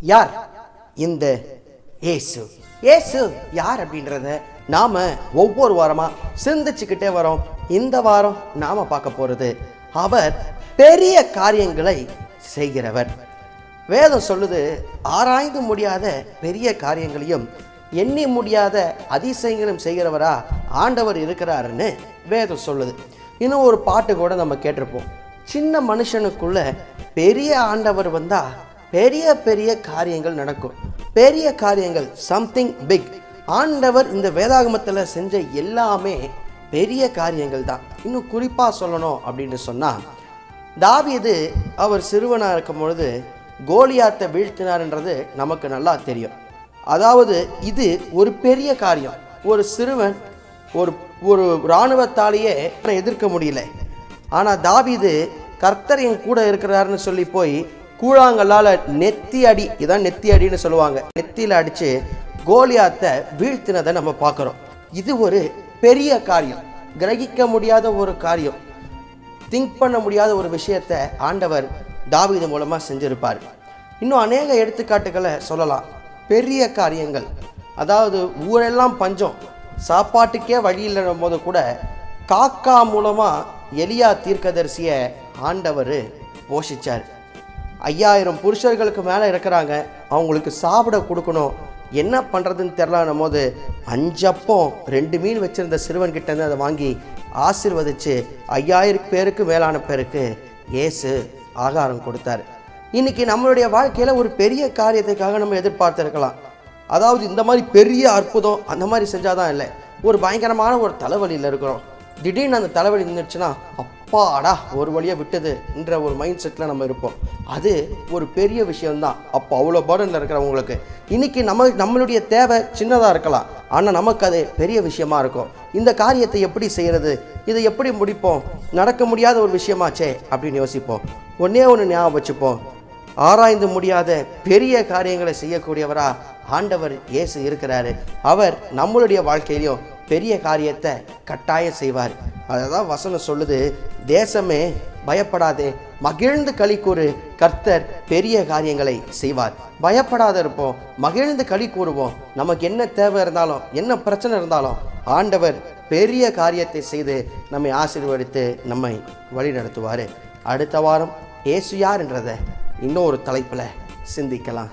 யார்? இந்த இயேசு. இயேசு யார் அப்படின்றத நாம ஒவ்வொரு வாரமா சிந்திச்சுக்கிட்டே வரோம். இந்த வாரம் நாம பார்க்க போறது, அவர் பெரிய காரியங்களை செய்கிறவர். வேதம் சொல்லுது, ஆராய்ந்து முடியாத பெரிய காரியங்களையும் எண்ணி முடியாத அதிசயங்களும் செய்கிறவரா ஆண்டவர் இருக்கிறாருன்னு வேதம் சொல்லுது. இன்னும் ஒரு பாட்டு கூட நம்ம கேட்டிருப்போம், சின்ன மனுஷனுக்குள்ள பெரிய ஆண்டவர் வந்தா பெரிய பெரிய காரியங்கள் நடக்கும். பெரிய காரியங்கள், சம்திங் பிக். ஆண்டவர் இந்த வேதாகமத்தில் செஞ்ச எல்லாமே பெரிய காரியங்கள் தான். இன்னும் குறிப்பாக சொல்லணும் அப்படின்னு சொன்னால், தாவீது அவர் சிறுவனாக இருக்கும் பொழுது கோலியாத்தை வீழ்த்தினார்ன்றது நமக்கு நல்லா தெரியும். அதாவது இது ஒரு பெரிய காரியம். ஒரு சிறுவன் ஒரு இராணுவத்தாலேயே எதிர்க்க முடியல. ஆனால் தாவீது கர்த்தர் என் கூட இருக்கிறாருன்னு சொல்லி போய் கூழாங்கல்லால் நெத்தி அடி, இதான் நெத்தி அடின்னு சொல்லுவாங்க, நெத்தியில் அடித்து கோலியாத்தை வீழ்த்தினதை நம்ம பார்க்குறோம். இது ஒரு பெரிய காரியம், கிரகிக்க முடியாத ஒரு காரியம், திங்க் பண்ண முடியாத ஒரு விஷயத்தை ஆண்டவர் தாவீது மூலமாக செஞ்சிருப்பார். இன்னும் அநேக எடுத்துக்காட்டுகளை சொல்லலாம். பெரிய காரியங்கள், அதாவது ஊரெல்லாம் பஞ்சம், சாப்பாட்டுக்கே வழி இல்லைன்ற போது கூட காக்கா மூலமாக எலியா தீர்க்கதரிசியை ஆண்டவர் போஷிச்சார். 5000 புருஷர்களுக்கு மேலே இருக்கிறாங்க, அவங்களுக்கு சாப்பிட கொடுக்கணும், என்ன பண்ணுறதுன்னு தெரிலான போது 5 அப்பம் 2 மீன் வச்சுருந்த சிறுவன்கிட்டேருந்து அதை வாங்கி ஆசீர்வதித்து 5000 பேருக்கு மேலான பேருக்கு இயேசு ஆகாரம் கொடுத்தார். இன்றைக்கி நம்மளுடைய வாழ்க்கையில் ஒரு பெரிய காரியத்துக்காக நம்ம எதிர்பார்த்துருக்கலாம். அதாவது இந்த மாதிரி பெரிய அற்புதம் அந்த மாதிரி செஞ்சாதான் இல்லை. ஒரு பயங்கரமான ஒரு தலைவலியில் இருக்கிறோம், திடீர்னு அந்த தலைவலி நின்றுச்சுன்னா அப்பாடா ஒரு வழியாக விட்டதுன்ற ஒரு மைண்ட் செட்டில் நம்ம இருப்போம். அது ஒரு பெரிய விஷயம்தான். அப்போ அவ்வளோ பர்டனில் இருக்கிறவங்களுக்கு இன்றைக்கி நம்மளுடைய தேவை சின்னதாக இருக்கலாம், ஆனால் நமக்கு அது பெரிய விஷயமா இருக்கும். இந்த காரியத்தை எப்படி செய்கிறது, இதை எப்படி முடிப்போம், நடக்க முடியாத ஒரு விஷயமாச்சே அப்படின்னு யோசிப்போம். ஒன்றே ஒன்று ஞாபகம் வச்சுப்போம், ஆராய்ந்து முடியாத பெரிய காரியங்களை செய்யக்கூடியவரா ஆண்டவர் இயேசு இருக்கிறாரு. அவர் நம்மளுடைய வாழ்க்கையிலையும் பெரிய காரியத்தை கட்டாயம் செய்வார். அதுதான் வசனம் சொல்லுது, தேசமே பயப்படாதே, மகிழ்ந்து களி கூறு, கர்த்தர் பெரிய காரியங்களை செய்வார். பயப்படாத இருப்போம், மகிழ்ந்து களி கூறுவோம். நமக்கு என்ன தேவை இருந்தாலும், என்ன பிரச்சனை இருந்தாலும் ஆண்டவர் பெரிய காரியத்தை செய்து நம்மை ஆசீர்வதித்து நம்மை வழி நடத்துவார். அடுத்த வாரம் இயேசு யார் என்றதை இன்னொரு தலைப்பில் சிந்திக்கலாம்.